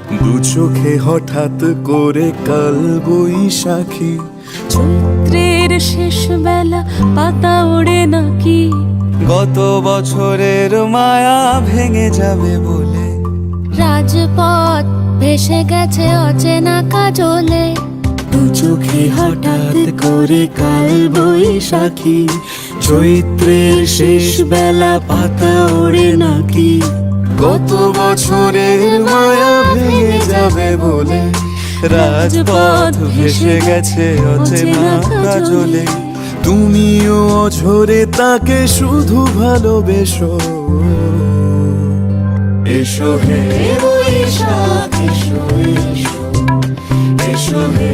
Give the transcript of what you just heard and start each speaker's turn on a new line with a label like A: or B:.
A: দু চোখে হঠাৎ করে কাল বৈশাখী,
B: চৈত্রের শেষ বেলা পাতা ওড়ে নাকি,
A: গত বছরের মায়া ভেঙে যাবে বলে,
B: রাজপথ ভেসে গেছে অচেনা কাজলে।
A: দু চোখে হঠাৎ করে কাল বৈশাখী, চৈত্রের শেষ বেলা পাতা ওড়ে নাকি, গত বছরের মায়া ভেঙে যাবে বলে, রাজপথ ভেসে গেছে অচেনা কাজলে। তুমিও অঝরে তাকে শুধু ভালোবেসো, এসো হে বৈশাখ এসো এসো, এসো হে